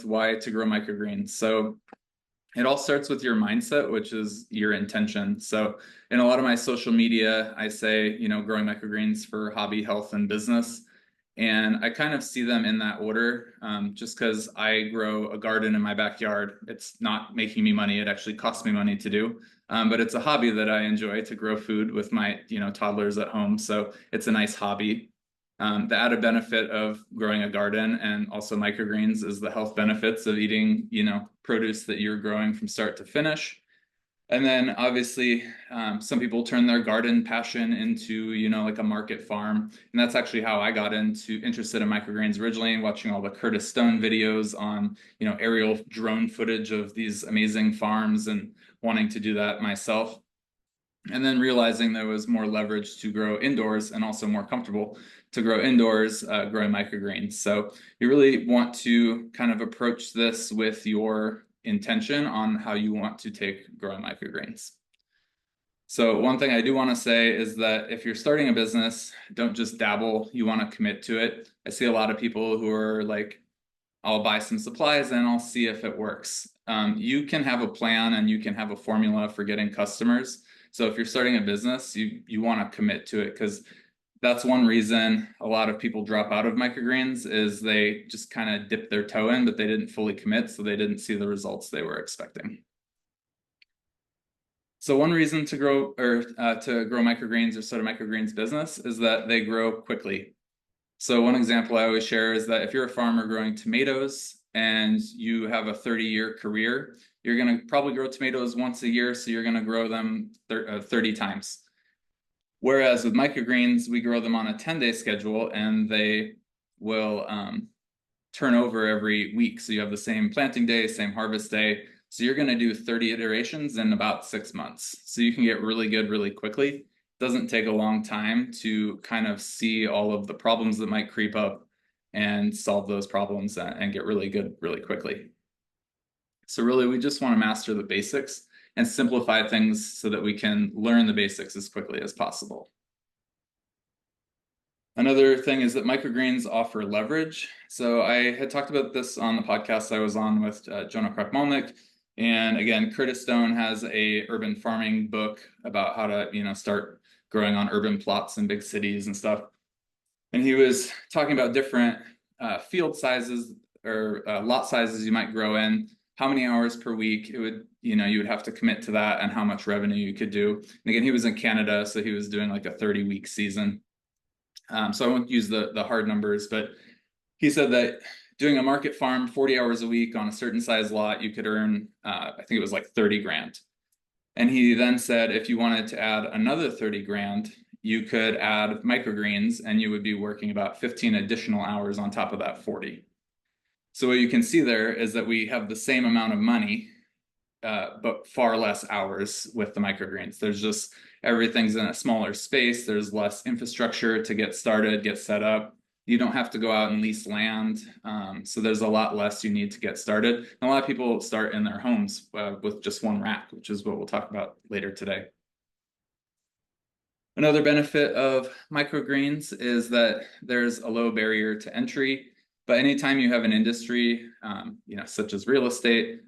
with why to grow microgreens. So it all starts with your mindset, which is your intention. So in a lot of my social media, I say, growing microgreens for hobby, health, and business. And I kind of see them in that order, just because I grow a garden in my backyard. It's not making me money. It actually costs me money to do. But it's a hobby that I enjoy, to grow food with my, toddlers at home. So it's a nice hobby. The added benefit of growing a garden and also microgreens is the health benefits of eating, produce that you're growing from start to finish. And then obviously, some people turn their garden passion into, like a market farm. And that's actually how I got interested in microgreens originally, watching all the Curtis Stone videos on, aerial drone footage of these amazing farms and wanting to do that myself. And then realizing there was more leverage to grow indoors and also more comfortable to grow indoors, growing microgreens. So you really want to kind of approach this with your intention on how you want to take growing microgreens. So one thing I do want to say is that if you're starting a business, don't just dabble, you want to commit to it. I see a lot of people who are like, I'll buy some supplies and I'll see if it works. You can have a plan and you can have a formula for getting customers. So if you're starting a business, you want to commit to it, because that's one reason a lot of people drop out of microgreens, is they just kind of dip their toe in, but they didn't fully commit, so they didn't see the results they were expecting. So one reason to grow microgreens or start a microgreens business is that they grow quickly. So one example I always share is that if you're a farmer growing tomatoes and you have a 30-year career, you're going to probably grow tomatoes once a year, so you're going to grow them 30 times. Whereas with microgreens, we grow them on a 10-day schedule, and they will turn over every week. So you have the same planting day, same harvest day. So you're going to do 30 iterations in about 6 months. So you can get really good really quickly. Doesn't take a long time to kind of see all of the problems that might creep up and solve those problems and get really good really quickly. So really, we just want to master the basics and simplify things so that we can learn the basics as quickly as possible. Another thing is that microgreens offer leverage. So I had talked about this on the podcast I was on with Jonah Krakmalnik. And again, Curtis Stone has a urban farming book about how to, start growing on urban plots in big cities and stuff. And he was talking about different field sizes or lot sizes you might grow in, how many hours per week it would, you would have to commit to that, and how much revenue you could do. And again, he was in Canada, so he was doing like a 30-week season. So I won't use the hard numbers, but he said that doing a market farm 40 hours a week on a certain size lot, you could earn, I think it was like 30 grand. And he then said, if you wanted to add another 30 grand, you could add microgreens, and you would be working about 15 additional hours on top of that 40. So what you can see there is that we have the same amount of money, but far less hours with the microgreens. There's just, everything's in a smaller space. There's less infrastructure to get started, get set up. You don't have to go out and lease land. So there's a lot less you need to get started. And a lot of people start in their homes with just one rack, which is what we'll talk about later today. Another benefit of microgreens is that there's a low barrier to entry. But anytime you have an industry, such as real estate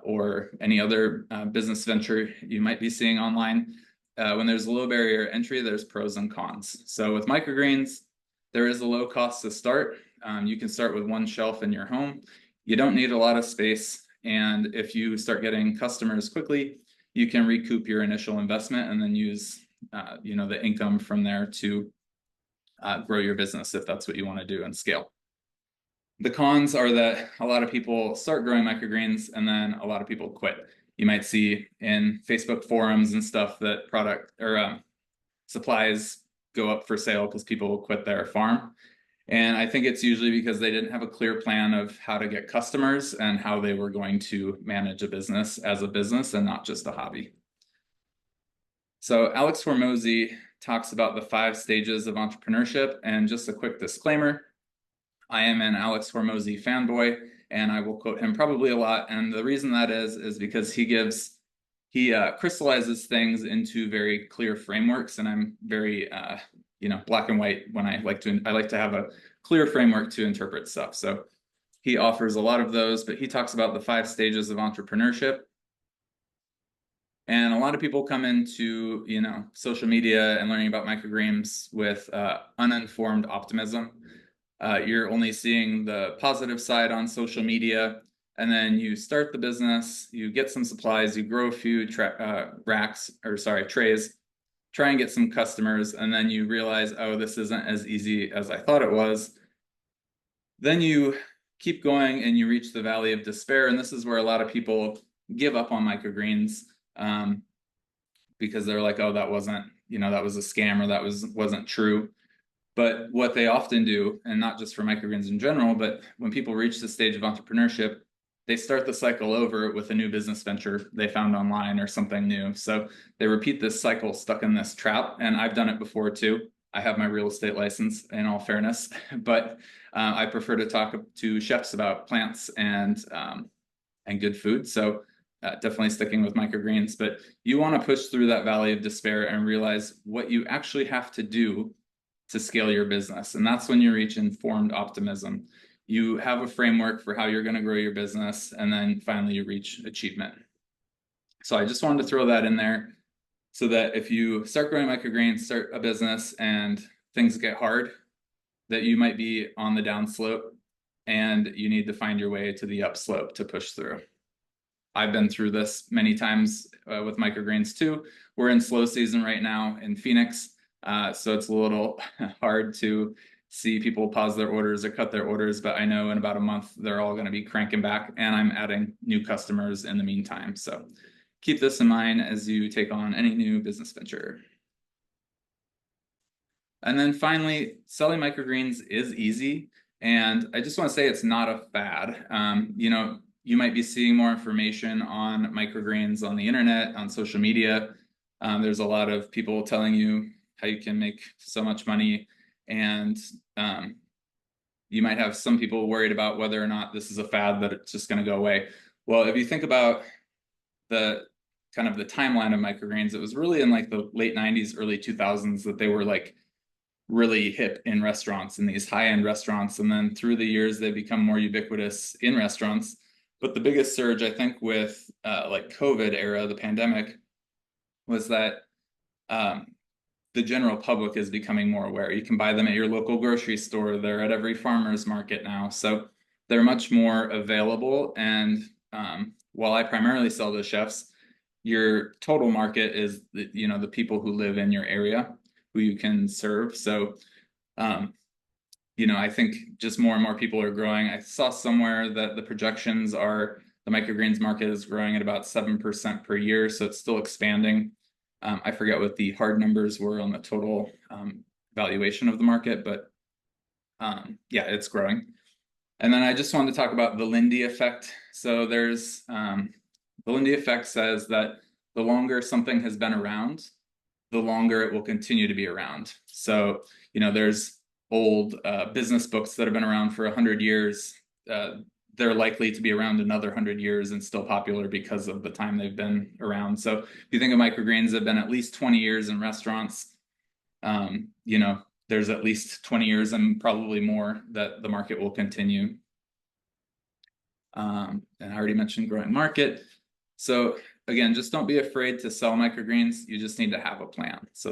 or any other business venture you might be seeing online, when there's a low barrier entry, there's pros and cons. So with microgreens, there is a low cost to start. You can start with one shelf in your home. You don't need a lot of space. And if you start getting customers quickly, you can recoup your initial investment and then use the income from there to grow your business if that's what you want to do and scale. The cons are that a lot of people start growing microgreens and then a lot of people quit. You might see in Facebook forums and stuff that product or supplies go up for sale because people will quit their farm. And I think it's usually because they didn't have a clear plan of how to get customers and how they were going to manage a business as a business and not just a hobby. So Alex Hormozi talks about the 5 stages of entrepreneurship, and just a quick disclaimer, I am an Alex Hormozi fanboy, and I will quote him probably a lot. And the reason that is because he crystallizes things into very clear frameworks, and I'm very black and white when I like to have a clear framework to interpret stuff. So He offers a lot of those, but he talks about the 5 stages of entrepreneurship. And a lot of people come into, social media and learning about microgreens with uninformed optimism. You're only seeing the positive side on social media, and then you start the business, you get some supplies, you grow a few trays, try and get some customers, and then you realize, oh, this isn't as easy as I thought it was. Then you keep going and you reach the valley of despair, and this is where a lot of people give up on microgreens, because they're like, oh, that wasn't, that was a scam, or that wasn't true. But what they often do, and not just for microgreens in general, but when people reach the stage of entrepreneurship, they start the cycle over with a new business venture they found online or something new. So they repeat this cycle, stuck in this trap. And I've done it before too. I have my real estate license, in all fairness, but I prefer to talk to chefs about plants and good food. So definitely sticking with microgreens. But you want to push through that valley of despair and realize what you actually have to do to scale your business. And that's when you reach informed optimism. You have a framework for how you're going to grow your business, and then finally you reach achievement. So I just wanted to throw that in there so that if you start growing microgreens, start a business, and things get hard, that you might be on the downslope and you need to find your way to the upslope to push through. I've been through this many times with microgreens too. We're in slow season right now in Phoenix. So it's a little hard to see people pause their orders or cut their orders, but I know in about a month, they're all going to be cranking back, and I'm adding new customers in the meantime. So keep this in mind as you take on any new business venture. And then finally, selling microgreens is easy. And I just want to say it's not a fad. You might be seeing more information on microgreens on the internet, on social media. There's a lot of people telling you how you can make so much money. And you might have some people worried about whether or not this is a fad, that it's just going to go away. Well, if you think about the kind of the timeline of microgreens, it was really in like the late 90s, early 2000s that they were like really hip in restaurants, in these high-end restaurants. And then through the years, they become more ubiquitous in restaurants. But the biggest surge, I think, with like COVID era, the pandemic, was that the general public is becoming more aware. You can buy them at your local grocery store. They're at every farmer's market now. So they're much more available. And while I primarily sell to chefs, your total market is the people who live in your area, who you can serve. So I think just more and more people are growing. I saw somewhere that the projections are the microgreens market is growing at about 7% per year. So it's still expanding. I forget what the hard numbers were on the total valuation of the market, but yeah, it's growing. And then I just wanted to talk about the Lindy effect. So there's the Lindy effect says that the longer something has been around, the longer it will continue to be around. So, there's old business books that have been around for 100 years. They're likely to be around another 100 years and still popular because of the time they've been around. So if you think of microgreens, have been at least 20 years in restaurants. There's at least 20 years and probably more that the market will continue. And I already mentioned growing market. So again, just don't be afraid to sell microgreens. You just need to have a plan. So